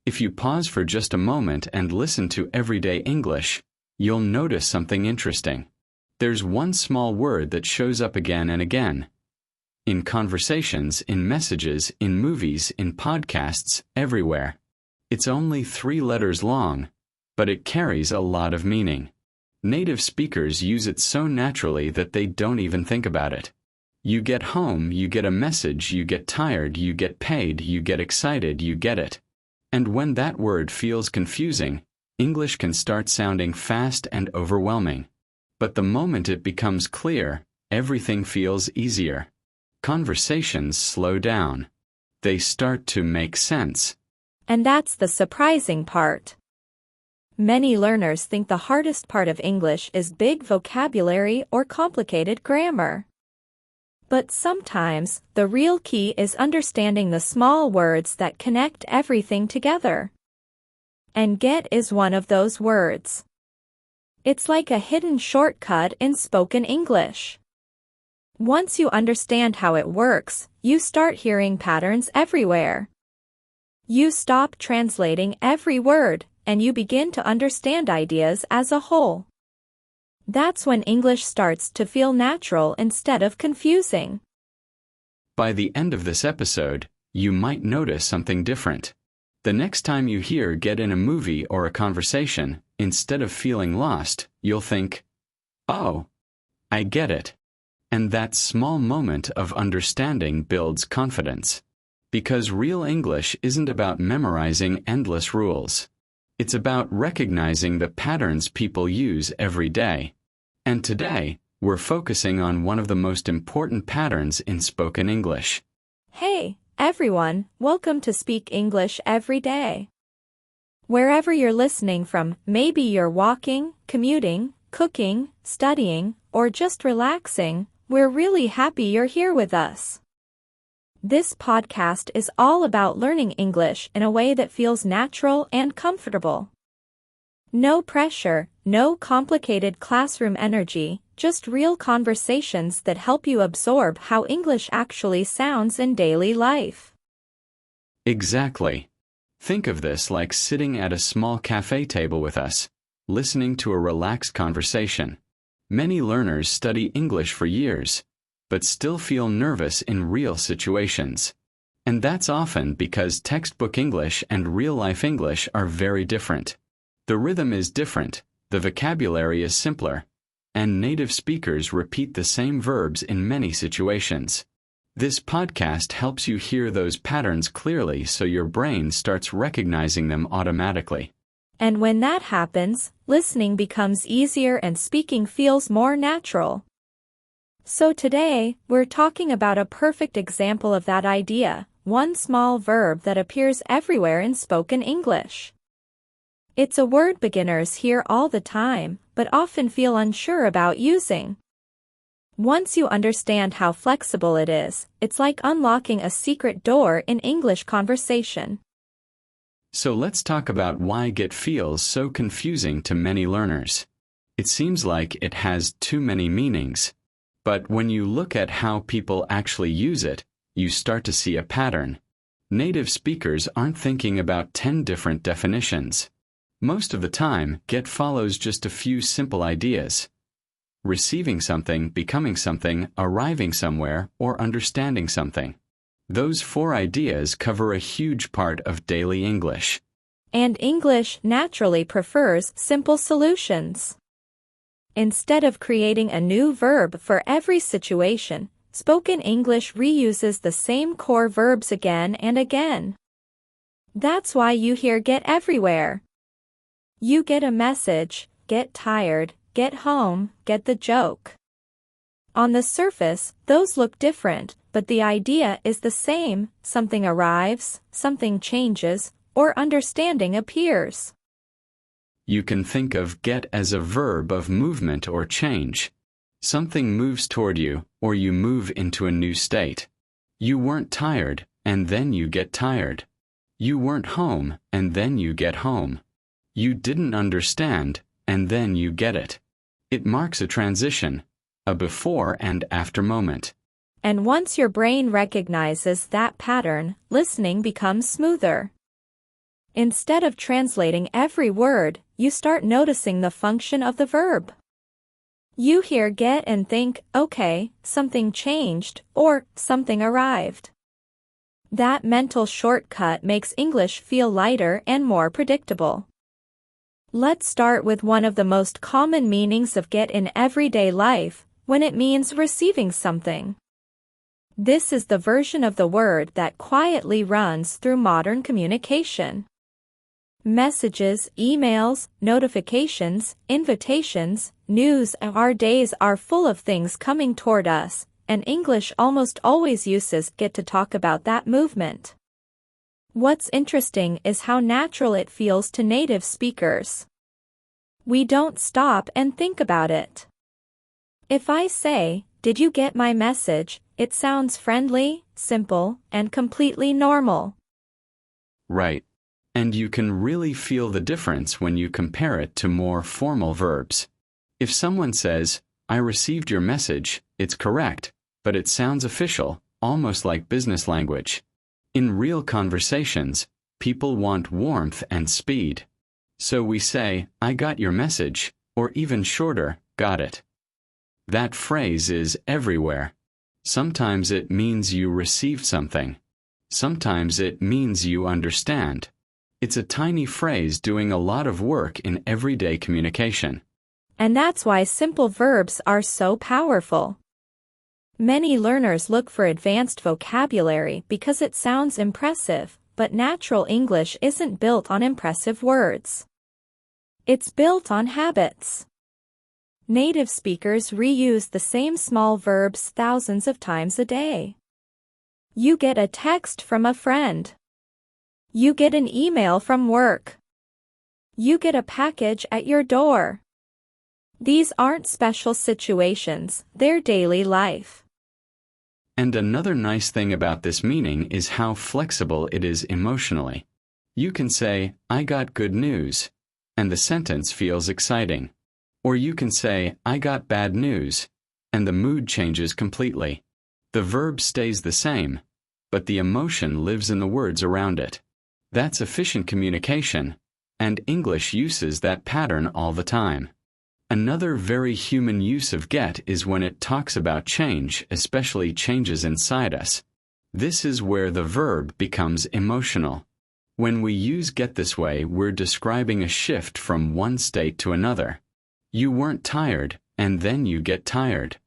If you pause for just a moment and listen to everyday English, you'll notice something interesting. There's one small word that shows up again and again. In conversations, in messages, in movies, in podcasts, everywhere. It's only 3 letters long, but it carries a lot of meaning. Native speakers use it so naturally that they don't even think about it. You get home, you get a message, you get tired, you get paid, you get excited, you get it. And when that word feels confusing, English can start sounding fast and overwhelming. But the moment it becomes clear, everything feels easier. Conversations slow down. They start to make sense. And that's the surprising part. Many learners think the hardest part of English is big vocabulary or complicated grammar. But sometimes, the real key is understanding the small words that connect everything together. And get is one of those words. It's like a hidden shortcut in spoken English. Once you understand how it works, you start hearing patterns everywhere. You stop translating every word, and you begin to understand ideas as a whole. That's when English starts to feel natural instead of confusing. By the end of this episode, you might notice something different. The next time you hear get in a movie or a conversation, instead of feeling lost, you'll think, "Oh, I get it." And that small moment of understanding builds confidence. Because real English isn't about memorizing endless rules. It's about recognizing the patterns people use every day. And today, we're focusing on one of the most important patterns in spoken English. Hey, everyone, welcome to Speak English Every Day. Wherever you're listening from, maybe you're walking, commuting, cooking, studying, or just relaxing, we're really happy you're here with us. This podcast is all about learning English in a way that feels natural and comfortable. No pressure, no complicated classroom energy, just real conversations that help you absorb how English actually sounds in daily life. Exactly. Think of this like sitting at a small cafe table with us, listening to a relaxed conversation. Many learners study English for years, but still feel nervous in real situations. And that's often because textbook English and real-life English are very different. The rhythm is different, the vocabulary is simpler, and native speakers repeat the same verbs in many situations. This podcast helps you hear those patterns clearly so your brain starts recognizing them automatically. And when that happens, listening becomes easier and speaking feels more natural. So today, we're talking about a perfect example of that idea, one small verb that appears everywhere in spoken English. It's a word beginners hear all the time, but often feel unsure about using. Once you understand how flexible it is, it's like unlocking a secret door in English conversation. So let's talk about why get feels so confusing to many learners. It seems like it has too many meanings. But when you look at how people actually use it, you start to see a pattern. Native speakers aren't thinking about 10 different definitions. Most of the time, get follows just a few simple ideas. Receiving something, becoming something, arriving somewhere, or understanding something. Those 4 ideas cover a huge part of daily English. And English naturally prefers simple solutions. Instead of creating a new verb for every situation, spoken English reuses the same core verbs again and again. That's why you hear get everywhere. You get a message, get tired, get home, get the joke. On the surface, those look different, but the idea is the same: something arrives, something changes, or understanding appears. You can think of get as a verb of movement or change. Something moves toward you, or you move into a new state. You weren't tired, and then you get tired. You weren't home, and then you get home. You didn't understand, and then you get it. It marks a transition, a before and after moment. And once your brain recognizes that pattern, listening becomes smoother. Instead of translating every word, you start noticing the function of the verb. You hear get and think, okay, something changed, or something arrived. That mental shortcut makes English feel lighter and more predictable. Let's start with one of the most common meanings of get in everyday life, when it means receiving something. This is the version of the word that quietly runs through modern communication. Messages, emails, notifications, invitations, news. Our days are full of things coming toward us, and English almost always uses get to talk about that movement. What's interesting is how natural it feels to native speakers. We don't stop and think about it. If I say, "Did you get my message?" it sounds friendly, simple, and completely normal. Right. And you can really feel the difference when you compare it to more formal verbs. If someone says, "I received your message," it's correct, but it sounds official, almost like business language. In real conversations, people want warmth and speed. So we say, "I got your message," or even shorter, "got it." That phrase is everywhere. Sometimes it means you received something. Sometimes it means you understand. It's a tiny phrase doing a lot of work in everyday communication. And that's why simple verbs are so powerful. Many learners look for advanced vocabulary because it sounds impressive, but natural English isn't built on impressive words. It's built on habits. Native speakers reuse the same small verbs thousands of times a day. You get a text from a friend. You get an email from work. You get a package at your door. These aren't special situations, they're daily life. And another nice thing about this meaning is how flexible it is emotionally. You can say, "I got good news," and the sentence feels exciting. Or you can say, "I got bad news," and the mood changes completely. The verb stays the same, but the emotion lives in the words around it. That's efficient communication, and English uses that pattern all the time. Another very human use of get is when it talks about change, especially changes inside us. This is where the verb becomes emotional. When we use get this way, we're describing a shift from one state to another. You weren't tired, and then you get tired.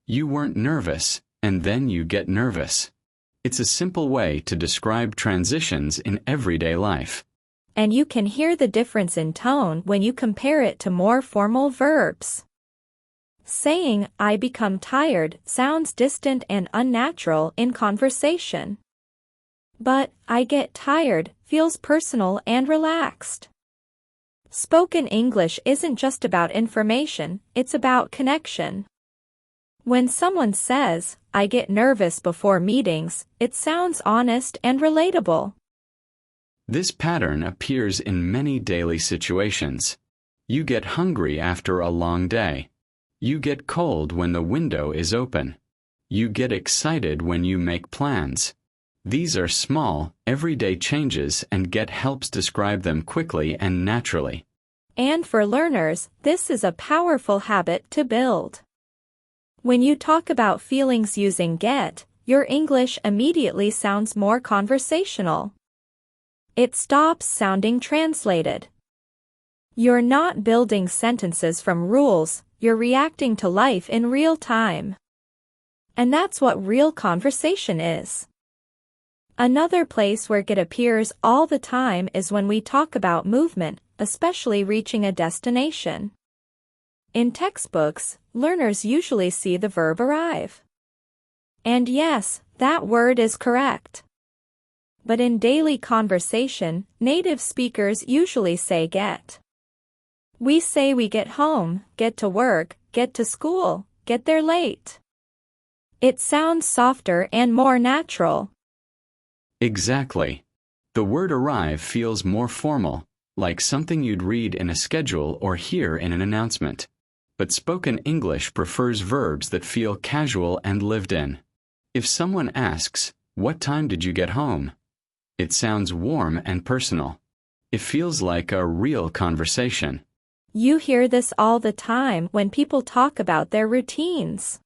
You weren't nervous, and then you get nervous. It's a simple way to describe transitions in everyday life. And you can hear the difference in tone when you compare it to more formal verbs. Saying, "I become tired," sounds distant and unnatural in conversation. But, "I get tired," feels personal and relaxed. Spoken English isn't just about information, it's about connection. When someone says, "I get nervous before meetings," it sounds honest and relatable. This pattern appears in many daily situations. You get hungry after a long day. You get cold when the window is open. You get excited when you make plans. These are small, everyday changes, and get helps describe them quickly and naturally. And for learners, this is a powerful habit to build. When you talk about feelings using get, your English immediately sounds more conversational. It stops sounding translated. You're not building sentences from rules, you're reacting to life in real time. And that's what real conversation is. Another place where get appears all the time is when we talk about movement, especially reaching a destination. In textbooks, learners usually see the verb arrive. And yes, that word is correct. But in daily conversation, native speakers usually say get. We say we get home, get to work, get to school, get there late. It sounds softer and more natural. Exactly. The word arrive feels more formal, like something you'd read in a schedule or hear in an announcement. But spoken English prefers verbs that feel casual and lived in. If someone asks, "What time did you get home?" it sounds warm and personal. It feels like a real conversation. You hear this all the time when people talk about their routines.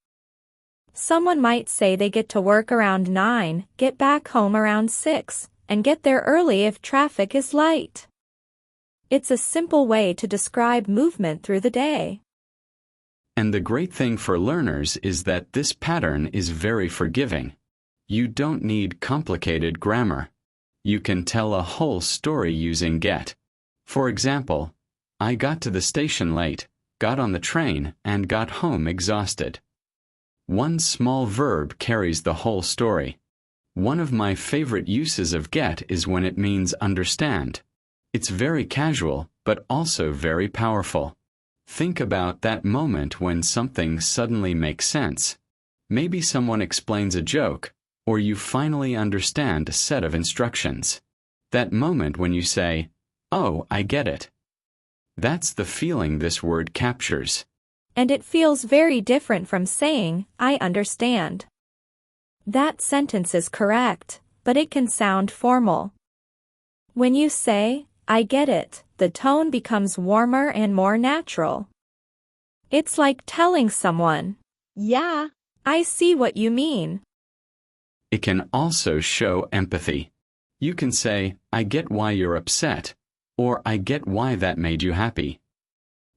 Someone might say they get to work around 9, get back home around 6, and get there early if traffic is light. It's a simple way to describe movement through the day. And the great thing for learners is that this pattern is very forgiving. You don't need complicated grammar. You can tell a whole story using get. For example, I got to the station late, got on the train, and got home exhausted. One small verb carries the whole story. One of my favorite uses of get is when it means understand. It's very casual, but also very powerful. Think about that moment when something suddenly makes sense. Maybe someone explains a joke, or you finally understand a set of instructions. That moment when you say, "Oh, I get it." That's the feeling this word captures. And it feels very different from saying, "I understand." That sentence is correct, but it can sound formal. When you say, "I get it," the tone becomes warmer and more natural. It's like telling someone, "Yeah, I see what you mean." It can also show empathy. You can say, "I get why you're upset," or "I get why that made you happy."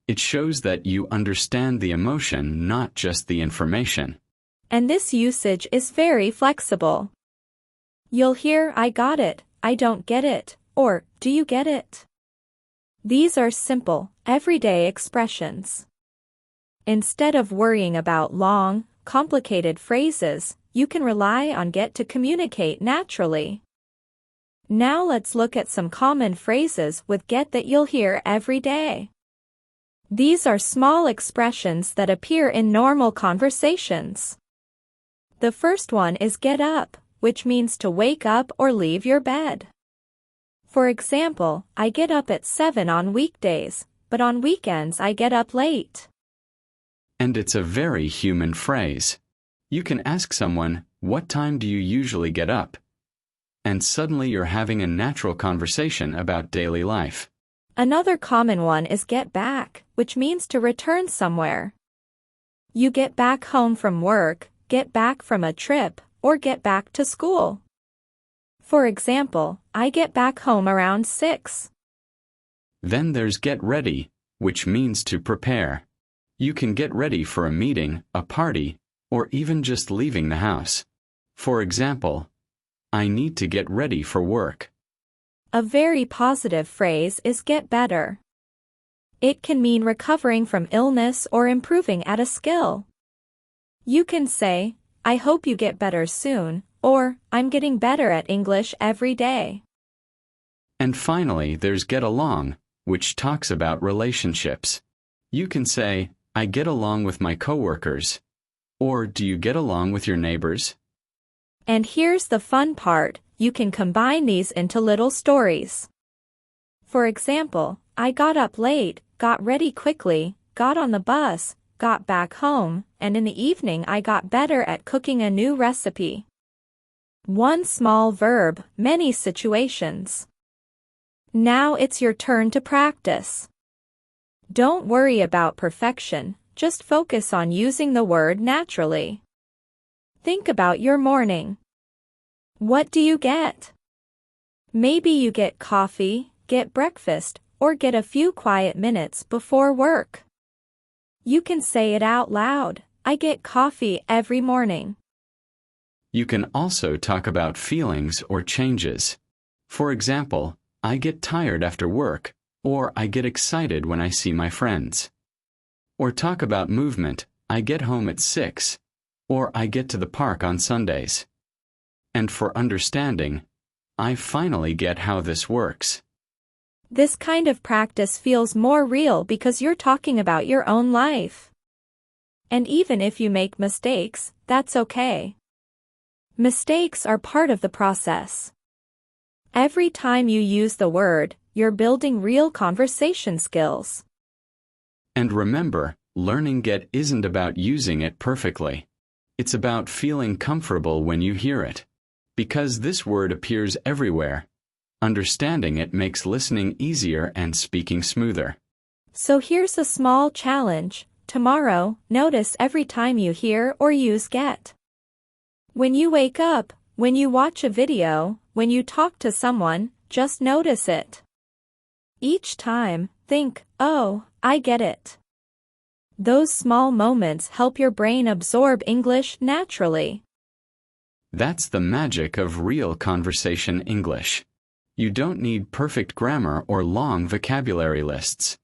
It shows that you understand the emotion, not just the information. And this usage is very flexible. You'll hear, "I got it," "I don't get it," or "Do you get it?" These are simple, everyday expressions. Instead of worrying about long, complicated phrases, you can rely on get to communicate naturally. Now let's look at some common phrases with get that you'll hear every day. These are small expressions that appear in normal conversations. The first one is get up, which means to wake up or leave your bed. For example, I get up at 7 on weekdays, but on weekends I get up late. And it's a very human phrase. You can ask someone, "What time do you usually get up?" And suddenly you're having a natural conversation about daily life. Another common one is get back, which means to return somewhere. You get back home from work, get back from a trip, or get back to school. For example, I get back home around 6. Then there's get ready, which means to prepare. You can get ready for a meeting, a party, or even just leaving the house. For example, I need to get ready for work. A very positive phrase is get better. It can mean recovering from illness or improving at a skill. You can say, "I hope you get better soon," or "I'm getting better at English every day." And finally, there's get along, which talks about relationships. You can say, "I get along with my coworkers," or "Do you get along with your neighbors?" And here's the fun part, you can combine these into little stories. For example, I got up late, got ready quickly, got on the bus, got back home, and in the evening I got better at cooking a new recipe. One small verb, many situations. Now it's your turn to practice. Don't worry about perfection, just focus on using the word naturally. Think about your morning. What do you get? Maybe you get coffee, get breakfast, or get a few quiet minutes before work. You can say it out loud, "I get coffee every morning." You can also talk about feelings or changes. For example, I get tired after work, or I get excited when I see my friends. Or talk about movement, I get home at 6, or I get to the park on Sundays. And for understanding, I finally get how this works. This kind of practice feels more real because you're talking about your own life. And even if you make mistakes, that's okay. Mistakes are part of the process. Every time you use the word, you're building real conversation skills. And remember, learning get isn't about using it perfectly. It's about feeling comfortable when you hear it. Because this word appears everywhere, Understanding it makes listening easier and speaking smoother. So here's a small challenge. Tomorrow, notice every time you hear or use get. When you wake up, when you watch a video, when you talk to someone, just notice it. Each time, think, oh, I get it. Those small moments help your brain absorb English naturally. That's the magic of real conversation English. You don't need perfect grammar or long vocabulary lists.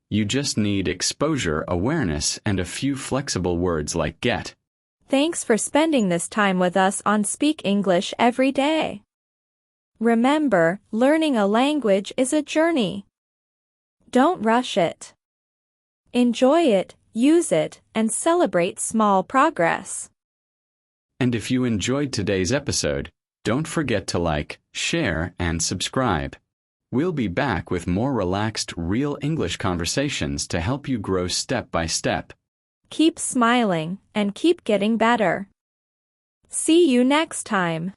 You just need exposure, awareness, and a few flexible words like get. Thanks for spending this time with us on Speak English Every Day. Remember, learning a language is a journey. Don't rush it. Enjoy it, use it, and celebrate small progress. And if you enjoyed today's episode, don't forget to like, share, and subscribe. We'll be back with more relaxed, real English conversations to help you grow step by step. Keep smiling and keep getting better. See you next time.